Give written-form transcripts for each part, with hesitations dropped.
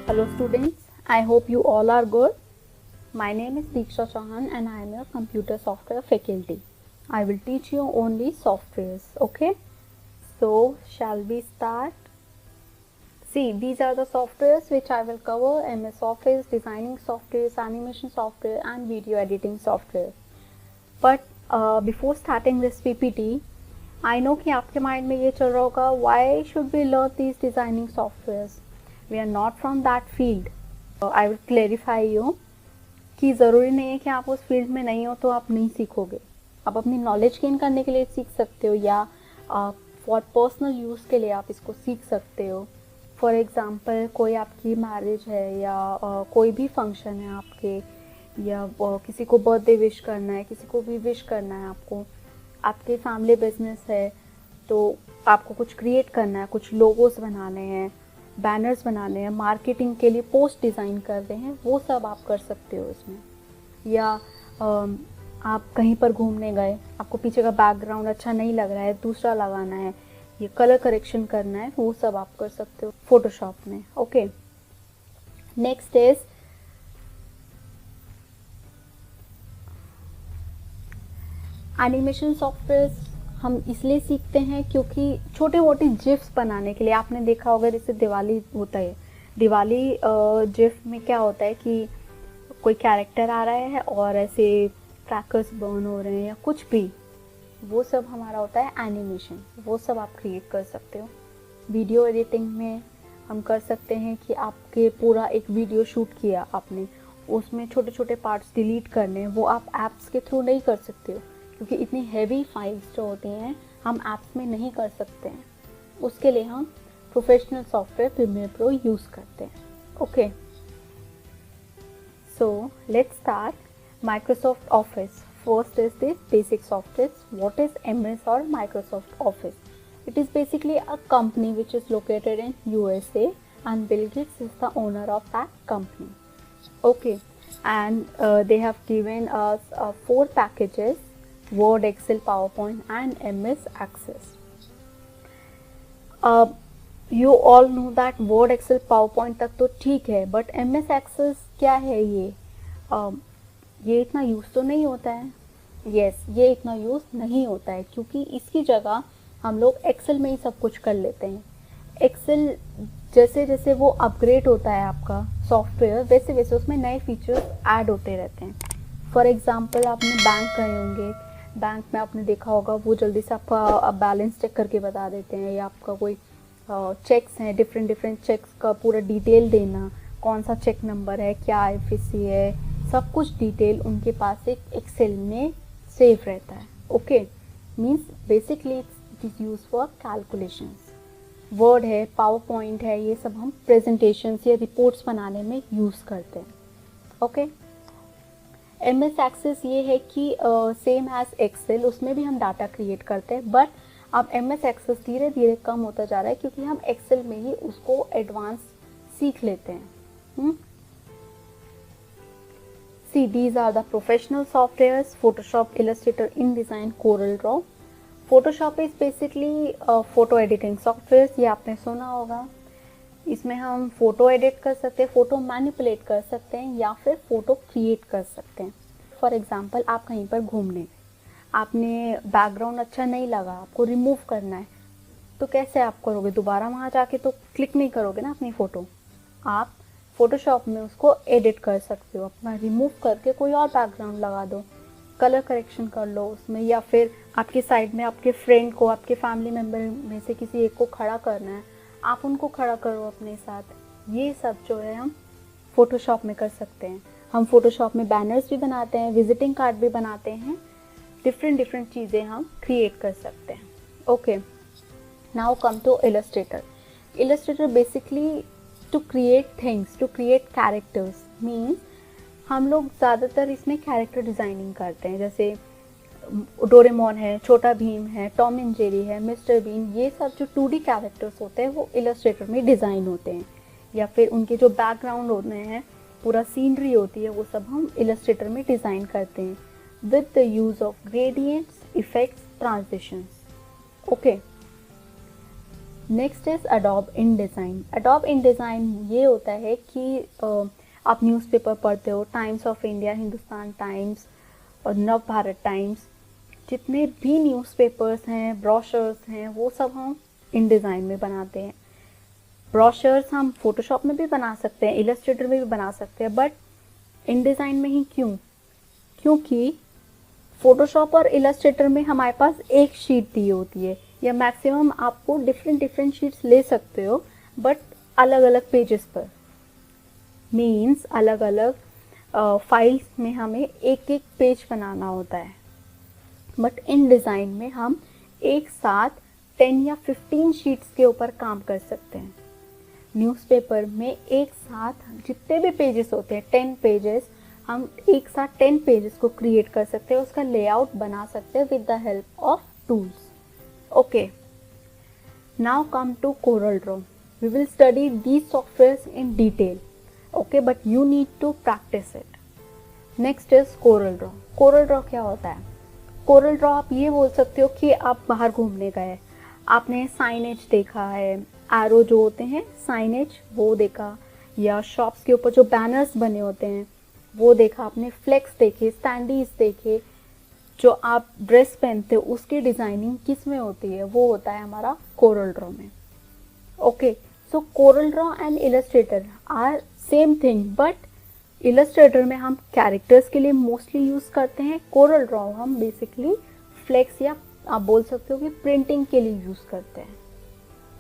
Hello students, I hope you all are good. My name is Diksha Chauhan and I am your computer software faculty. I will teach you only softwares, okay? So, shall we start? See, these are the softwares which I will cover: MS Office, designing softwares, animation software and video editing software. But before starting this PPT, I know कि आपके mind में ये चल रहा होगा, why should we learn these designing softwares? We are not from that field. I will clarify you कि ज़रूरी नहीं है कि आप उस फील्ड में नहीं हो तो आप नहीं सीखोगे. आप अपनी नॉलेज गेन करने के लिए सीख सकते हो या फॉर पर्सनल यूज़ के लिए आप इसको सीख सकते हो. फॉर एग्ज़ाम्पल, कोई आपकी मैरिज है या कोई भी फंक्शन है आपके, या किसी को बर्थडे विश करना है, किसी को भी विश करना है आपको, आपके फैमिली बिजनेस है तो आपको कुछ क्रिएट करना है, कुछ लोगोस बनाने हैं, बैनर्स बनाने हैं, मार्केटिंग के लिए पोस्ट डिज़ाइन कर रहे हैं, वो सब आप कर सकते हो इसमें. या आप कहीं पर घूमने गए, आपको पीछे का बैकग्राउंड अच्छा नहीं लग रहा है, दूसरा लगाना है, ये कलर करेक्शन करना है, वो सब आप कर सकते हो फोटोशॉप में. Okay, next is animation software. हम इसलिए सीखते हैं क्योंकि छोटे मोटे जिफ्स बनाने के लिए, आपने देखा होगा जैसे दिवाली होता है, दिवाली जिफ में क्या होता है कि कोई कैरेक्टर आ रहा है और ऐसे क्रैकर्स बर्न हो रहे हैं या कुछ भी, वो सब हमारा होता है एनिमेशन. वो सब आप क्रिएट कर सकते हो. वीडियो एडिटिंग में हम कर सकते हैं कि आपके पूरा एक वीडियो शूट किया आपने, उसमें छोटे छोटे पार्ट्स डिलीट करने हैं, वो आप ऐप्स के थ्रू नहीं कर सकते हो क्योंकि इतनी हैवी फाइल्स जो होती हैं हम ऐप्स में नहीं कर सकते हैं. उसके लिए हम professional software Premiere Pro use करते हैं. Okay, so let's start. Microsoft Office. First is this basic software. What is MS or Microsoft Office? It is basically a company which is located in USA and Bill Gates is the owner of that company. Okay, and they have given us 4 packages: Word, Excel, PowerPoint and MS Access. You all know that Word, Excel, PowerPoint तक तो ठीक है, but MS Access क्या है ये इतना use तो नहीं होता है. Yes, ये इतना यूज़ नहीं होता है क्योंकि इसकी जगह हम लोग Excel में ही सब कुछ कर लेते हैं. Excel जैसे जैसे वो अपग्रेड होता है आपका सॉफ्टवेयर, वैसे वैसे उसमें नए फीचर्स ऐड होते रहते हैं. फॉर एग्जांपल, आपने बैंक गए होंगे, बैंक में आपने देखा होगा वो जल्दी से आपका बैलेंस चेक करके बता देते हैं, या आपका कोई चेक्स हैं, डिफरेंट चेक्स का पूरा डिटेल देना, कौन सा चेक नंबर है, क्या IFSC है, सब कुछ डिटेल उनके पास एक एक्सेल में सेव रहता है. Okay, means basically it is use for calculations. Word है, पावर पॉइंट है, ये सब हम प्रेजेंटेशंस या रिपोर्ट्स बनाने में यूज़ करते हैं. ओके, MS एक्सेस ये है कि सेम एज एक्सेल, उसमें भी हम डाटा क्रिएट करते हैं, बट अब MS एक्सेस धीरे धीरे कम होता जा रहा है क्योंकि हम एक्सेल में ही उसको एडवांस सीख लेते हैं. See, these are the professional softwares: Photoshop, Illustrator, InDesign, Corel Draw. Photoshop is basically photo editing software. ये आपने सुना होगा. इसमें हम फ़ोटो एडिट कर सकते हैं, फ़ोटो मैनिपुलेट कर सकते हैं या फिर फ़ोटो क्रिएट कर सकते हैं. फॉर एग्ज़ाम्पल, आप कहीं पर घूमने गए, आपने बैकग्राउंड अच्छा नहीं लगा, आपको रिमूव करना है, तो कैसे आप करोगे? दोबारा वहाँ जाके तो क्लिक नहीं करोगे ना अपनी फ़ोटो. आप फ़ोटोशॉप में उसको एडिट कर सकते हो, अपना रिमूव करके कोई और बैकग्राउंड लगा दो, कलर करेक्शन कर लो उसमें, या फिर आपके साइड में आपके फ्रेंड को, आपके फैमिली मेम्बर में से किसी एक को खड़ा करना है, आप उनको खड़ा करो अपने साथ. ये सब जो है हम फ़ोटोशॉप में कर सकते हैं. हम फ़ोटोशॉप में बैनर्स भी बनाते हैं, विजिटिंग कार्ड भी बनाते हैं, डिफरेंट चीज़ें हम क्रिएट कर सकते हैं. Okay, now come to Illustrator. Illustrator basically to create things, to create characters. Means हम लोग ज़्यादातर इसमें कैरेक्टर डिज़ाइनिंग करते हैं, जैसे डोरेमोन है, छोटा भीम है, टॉम एंड जेरी है, मिस्टर बीन, ये सब जो 2D कैरेक्टर्स होते हैं वो इलस्ट्रेटर में डिज़ाइन होते हैं. या फिर उनके जो बैकग्राउंड होते हैं, पूरा सीनरी होती है, वो सब हम इलस्ट्रेटर में डिज़ाइन करते हैं with the use of gradients, effects, transitions. Okay, next is Adobe InDesign। Adobe InDesign ये होता है कि आप न्यूज़पेपर पढ़ते हो, times of India, Hindustan times और नव भारत टाइम्स, जितने भी न्यूज़पेपर्स हैं, ब्रोशर्स हैं, वो सब हम InDesign में बनाते हैं। ब्रोशर्स हम फोटोशॉप में भी बना सकते हैं, इलस्ट्रेटर में भी बना सकते हैं, बट InDesign में ही क्यों? क्योंकि फोटोशॉप और इलस्ट्रेटर में हमारे पास एक शीट दी होती है, या मैक्सिमम आपको डिफरेंट शीट्स ले सकते हो, बट अलग अलग पेजेस पर, मीन्स अलग अलग फाइल्स में हमें एक एक पेज बनाना होता है। बट InDesign में हम एक साथ 10 या 15 शीट्स के ऊपर काम कर सकते हैं। न्यूज़पेपर में एक साथ जितने भी पेजेस होते हैं, 10 पेजेस, हम एक साथ 10 पेजेस को क्रिएट कर सकते हैं, उसका लेआउट बना सकते हैं with the help of tools. Okay, now come to CorelDRAW। We will study these softwares in detail, okay, but you need to practise it. Next is CorelDRAW। CorelDRAW क्या होता है? CorelDRAW आप ये बोल सकते हो कि आप बाहर घूमने गए, आपने साइनेज देखा है, एरो जो होते हैं साइनेज वो देखा, या शॉप्स के ऊपर जो बैनर्स बने होते हैं वो देखा आपने, फ्लेक्स देखे, स्टैंडीज देखे, जो आप ड्रेस पहनते हो उसकी डिज़ाइनिंग किस में होती है, वो होता है हमारा CorelDRAW में। Okay, so CorelDRAW and Illustrator are same thing, but Illustrator में हम कैरेक्टर्स के लिए मोस्टली यूज़ करते हैं, CorelDRAW हम बेसिकली फ्लेक्स या आप बोल सकते हो कि प्रिंटिंग के लिए यूज़ करते हैं।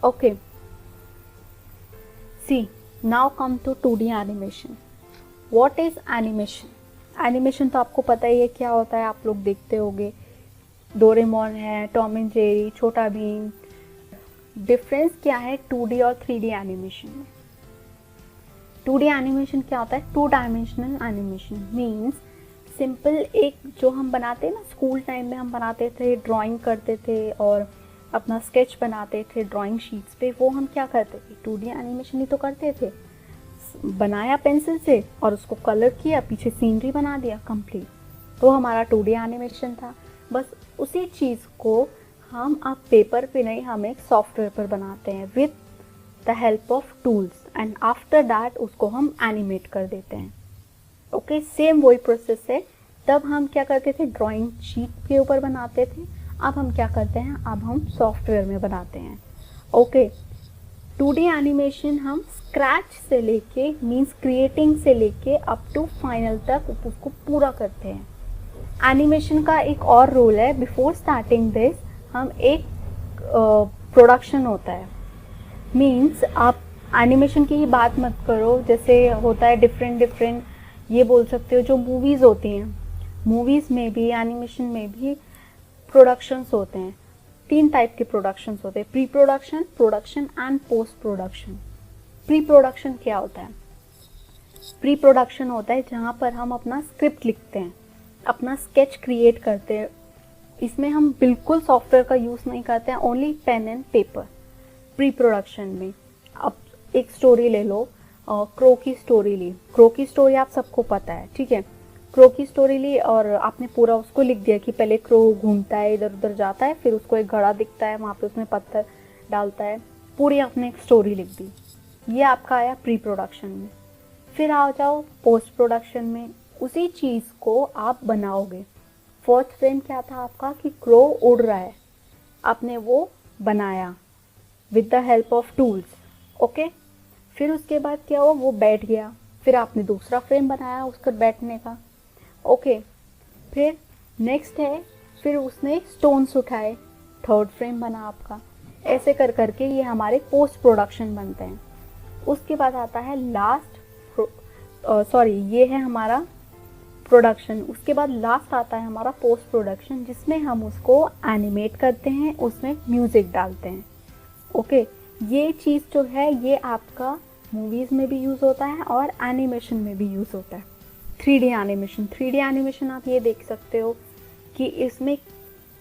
Okay, see now come to 2D animation. What is animation? Animation तो आपको पता ही है क्या होता है, आप लोग देखते होंगे, डोरेमोन है, टॉम एंड जेरी, छोटा भीम। डिफरेंस क्या है 2D और 3D एनिमेशन में? 2D एनिमेशन क्या होता है? 2 डायमेंशनल एनिमेशन मीन्स सिंपल एक जो हम बनाते हैं ना, स्कूल टाइम में हम बनाते थे, ड्राइंग करते थे और अपना स्केच बनाते थे ड्राइंग शीट्स पे, वो हम क्या करते थे? 2D एनिमेशन ही तो करते थे। बनाया पेंसिल से और उसको कलर किया, पीछे सीनरी बना दिया, कंप्लीट, तो हमारा 2D एनिमेशन था। बस उसी चीज़ को हम अब पेपर पे नहीं, हम एक सॉफ्टवेयर पर बनाते हैं with the help of tools, and after that उसको हम एनिमेट कर देते हैं। ओके, सेम वही प्रोसेस है। तब हम क्या करते थे? ड्राइंग शीट के ऊपर बनाते थे, अब हम क्या करते हैं? अब हम सॉफ्टवेयर में बनाते हैं। ओके, 2D एनिमेशन हम स्क्रैच से लेके मीन्स क्रिएटिंग से लेके अप टू फाइनल तक उसको पूरा करते हैं। एनिमेशन का एक और रोल है, बिफोर स्टार्टिंग दिस हम एक प्रोडक्शन होता है, मीन्स आप एनिमेशन की ही बात मत करो, जैसे होता है डिफरेंट ये बोल सकते हो जो मूवीज़ होती हैं, मूवीज़ में भी एनिमेशन में भी प्रोडक्शंस होते हैं। 3 टाइप के प्रोडक्शंस होते हैं, pre production, production and post production. Pre production क्या होता है? प्री प्रोडक्शन होता है जहाँ पर हम अपना स्क्रिप्ट लिखते हैं, अपना स्केच क्रिएट करते हैं, इसमें हम बिल्कुल सॉफ्टवेयर का यूज़ नहीं करते हैं, only pen and paper. Pre production में अब एक स्टोरी ले लो, क्रो की स्टोरी ली, क्रो की स्टोरी आप सबको पता है, ठीक है, क्रो की स्टोरी ली और आपने पूरा उसको लिख दिया कि पहले क्रो घूमता है, इधर उधर जाता है, फिर उसको एक घड़ा दिखता है, वहाँ पे उसमें पत्थर डालता है, पूरी आपने एक स्टोरी लिख दी, ये आपका आया प्री प्रोडक्शन में। फिर आ जाओ पोस्ट प्रोडक्शन में, उसी चीज़ को आप बनाओगे। फर्स्ट फ्रेम क्या था आपका कि क्रो उड़ रहा है, आपने वो बनाया with the help of tools. Okay, फिर उसके बाद क्या हुआ? वो बैठ गया, फिर आपने दूसरा फ्रेम बनाया उसका बैठने का। ओके, फिर नेक्स्ट है, फिर उसने स्टोन्स उठाए, थर्ड फ्रेम बना आपका। ऐसे कर करके ये हमारे पोस्ट प्रोडक्शन बनते हैं। उसके बाद आता है ये है हमारा प्रोडक्शन। उसके बाद लास्ट आता है हमारा पोस्ट प्रोडक्शन, जिसमें हम उसको एनिमेट करते हैं, उसमें म्यूज़िक डालते हैं। ओके, ये चीज़ जो है ये आपका मूवीज़ में भी यूज़ होता है और एनिमेशन में भी यूज़ होता है। 3D एनिमेशन, 3D एनिमेशन आप ये देख सकते हो कि इसमें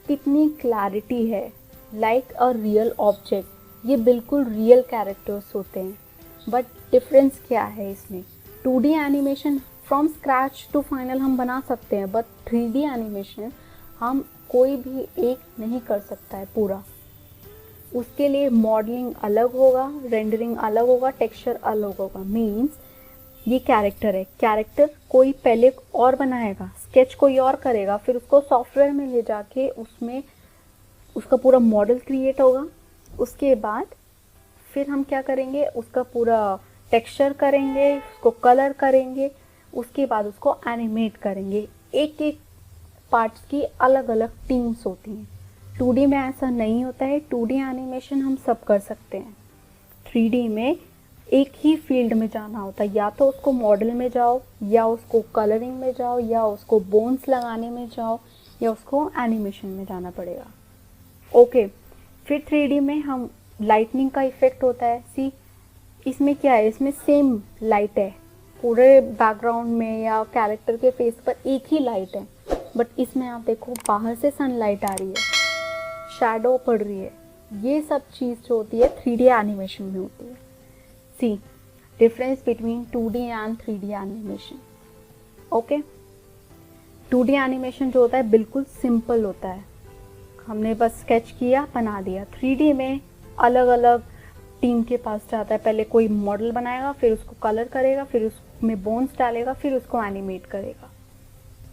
कितनी क्लैरिटी है, लाइक अ रियल ऑब्जेक्ट, ये बिल्कुल रियल कैरेक्टर्स होते हैं। बट डिफरेंस क्या है इसमें? 2D animation from scratch to final हम बना सकते हैं, बट 3D एनिमेशन हम कोई भी एक नहीं कर सकता है पूरा। उसके लिए मॉडलिंग अलग होगा, रेंडरिंग अलग होगा, टेक्सचर अलग होगा। मीन्स ये कैरेक्टर है, कैरेक्टर कोई पहले और बनाएगा, स्केच कोई और करेगा, फिर उसको सॉफ्टवेयर में ले जाके उसमें उसका पूरा मॉडल क्रिएट होगा। उसके बाद फिर हम क्या करेंगे, उसका पूरा टेक्सचर करेंगे, उसको कलर करेंगे, उसके बाद उसको एनिमेट करेंगे। एक एक पार्ट्स की अलग अलग टीम्स होती हैं। 2D में ऐसा नहीं होता है। 2D एनिमेशन हम सब कर सकते हैं। 3D में एक ही फील्ड में जाना होता है, या तो उसको मॉडल में जाओ, या उसको कलरिंग में जाओ, या उसको बोन्स लगाने में जाओ, या उसको एनिमेशन में जाना पड़ेगा। ओके, फिर 3D में हम लाइटनिंग का इफेक्ट होता है। सी इसमें क्या है, इसमें सेम लाइट है पूरे बैकग्राउंड में या कैरेक्टर के फेस पर एक ही लाइट है, बट इसमें आप देखो बाहर से सनलाइट आ रही है, शैडो पड़ रही है। ये सब चीज़ जो होती है 3D एनिमेशन में होती है। See difference between 2D and 3D animation. Okay, 2D animation जो होता है बिल्कुल सिंपल होता है, हमने बस स्केच किया, बना दिया। 3D में अलग अलग टीम के पास जाता है, पहले कोई मॉडल बनाएगा, फिर उसको कलर करेगा, फिर उसमें बोन्स डालेगा, फिर उसको एनिमेट करेगा।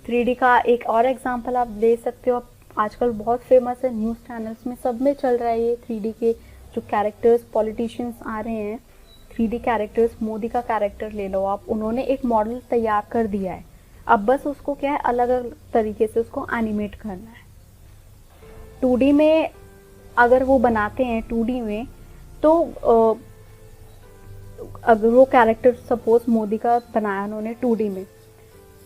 3D का एक और एग्जांपल आप ले सकते हो, आजकल बहुत फेमस है, न्यूज़ चैनल्स में सब में चल रहा है ये 3D के जो कैरेक्टर्स, पॉलिटिशियंस आ रहे हैं, 3D कैरेक्टर्स। मोदी का कैरेक्टर ले लो आप, उन्होंने एक मॉडल तैयार कर दिया है, अब बस उसको क्या है, अलग अलग तरीके से उसको एनिमेट करना है। 2D में अगर वो बनाते हैं 2D में, तो अगर वो कैरेक्टर सपोज मोदी का बनाया उन्होंने 2D में,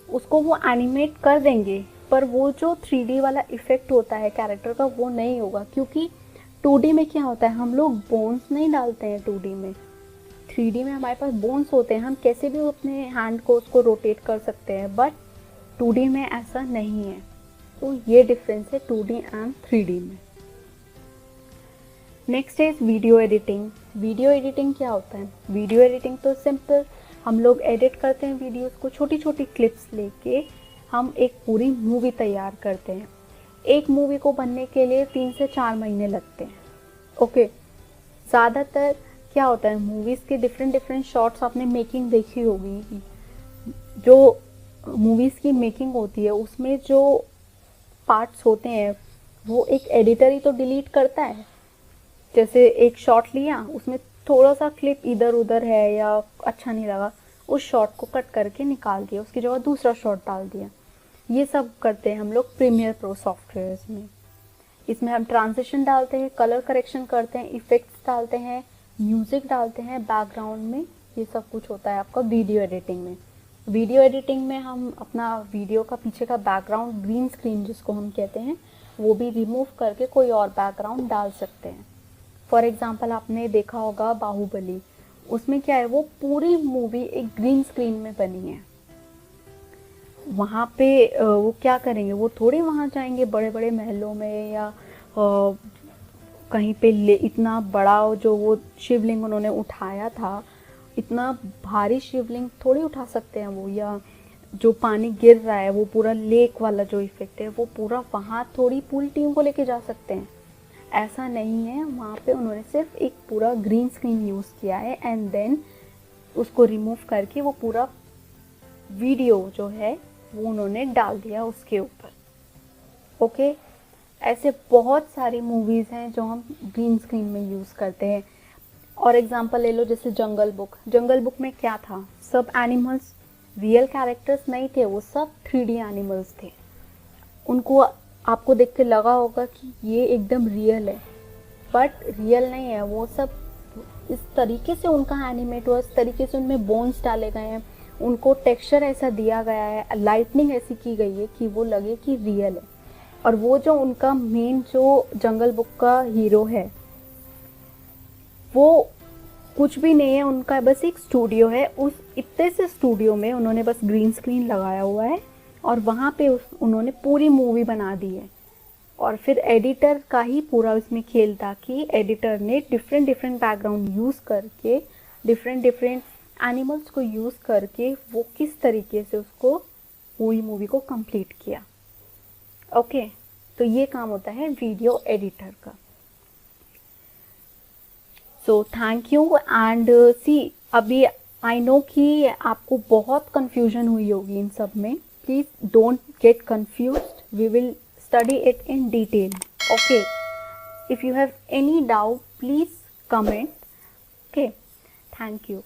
उसको वो एनिमेट कर देंगे, पर वो जो 3D वाला इफेक्ट होता है कैरेक्टर का वो नहीं होगा, क्योंकि 2D में क्या होता है, हम लोग बोन्स नहीं डालते हैं 2D में। 3D में हमारे पास बोन्स होते हैं, हम कैसे भी अपने हैंड को उसको रोटेट कर सकते हैं, बट 2D में ऐसा नहीं है। तो ये डिफरेंस है 2D एंड 3D में। Next is video editing. Video editing क्या होता है? वीडियो एडिटिंग तो सिंपल, हम लोग एडिट करते हैं वीडियोस को, छोटी छोटी क्लिप्स लेके हम एक पूरी मूवी तैयार करते हैं। एक मूवी को बनने के लिए 3 से 4 महीने लगते हैं। ओके, ज़्यादातर क्या होता है, मूवीज़ के डिफरेंट शॉट्स आपने मेकिंग देखी होगी, जो मूवीज़ की मेकिंग होती है उसमें जो पार्ट्स होते हैं वो एक एडिटर ही तो डिलीट करता है। जैसे एक शॉट लिया, उसमें थोड़ा सा क्लिप इधर उधर है या अच्छा नहीं लगा, उस शॉट को कट करके निकाल दिया, उसकी जगह दूसरा शॉट डाल दिया। ये सब करते हैं हम लोग प्रीमियर प्रो सॉफ्टवेयर में। इसमें हम ट्रांजिशन डालते हैं, कलर करेक्शन करते हैं, इफेक्ट्स डालते हैं, म्यूज़िक डालते हैं बैकग्राउंड में। ये सब कुछ होता है आपका वीडियो एडिटिंग में। वीडियो एडिटिंग में हम अपना वीडियो का पीछे का बैकग्राउंड, ग्रीन स्क्रीन जिसको हम कहते हैं, वो भी रिमूव करके कोई और बैकग्राउंड डाल सकते हैं। फॉर एग्जाम्पल आपने देखा होगा बाहुबली, उसमें क्या है, वो पूरी मूवी एक ग्रीन स्क्रीन में बनी है। वहाँ पे वो क्या करेंगे, वो थोड़ी वहाँ जाएंगे बड़े बड़े महलों में या कहीं पे इतना बड़ा जो वो शिवलिंग उन्होंने उठाया था, इतना भारी शिवलिंग थोड़ी उठा सकते हैं वो, या जो पानी गिर रहा है वो पूरा लेक वाला जो इफेक्ट है वो पूरा वहाँ थोड़ी पूरी टीम को लेके जा सकते हैं। ऐसा नहीं है, वहाँ पे उन्होंने सिर्फ एक पूरा ग्रीन स्क्रीन यूज़ किया है एंड देन उसको रिमूव करके वो पूरा वीडियो जो है वो उन्होंने डाल दिया उसके ऊपर। ओके, ऐसे बहुत सारी मूवीज़ हैं जो हम ग्रीन स्क्रीन में यूज़ करते हैं। और एग्जांपल ले लो जैसे जंगल बुक। जंगल बुक में क्या था, सब एनिमल्स, रियल कैरेक्टर्स नहीं थे, वो सब 3D एनिमल्स थे। उनको आपको देख के लगा होगा कि ये एकदम रियल है, बट रियल नहीं है। वो सब इस तरीके से उनका एनिमेट हुआ, इस तरीके से उनमें बोन्स डाले गए हैं, उनको टेक्सचर ऐसा दिया गया है, लाइटनिंग ऐसी की गई है कि वो लगे कि रियल है। और वो जो उनका मेन जो जंगल बुक का हीरो है, वो कुछ भी नहीं है, उनका बस एक स्टूडियो है। उस इतने से स्टूडियो में उन्होंने बस ग्रीन स्क्रीन लगाया हुआ है और वहाँ पे उन्होंने पूरी मूवी बना दी है। और फिर एडिटर का ही पूरा उसमें खेल था कि एडिटर ने डिफरेंट बैकग्राउंड यूज़ करके, डिफरेंट एनिमल्स को यूज़ करके वो किस तरीके से उसको पूरी मूवी को कंप्लीट किया। ओके, तो ये काम होता है वीडियो एडिटर का। सो थैंक यू एंड सी अभी आई नो कि आपको बहुत कन्फ्यूजन हुई होगी इन सब में. Please don't get confused. We will study it in detail. Okay, if you have any doubt please comment. Okay, thank you.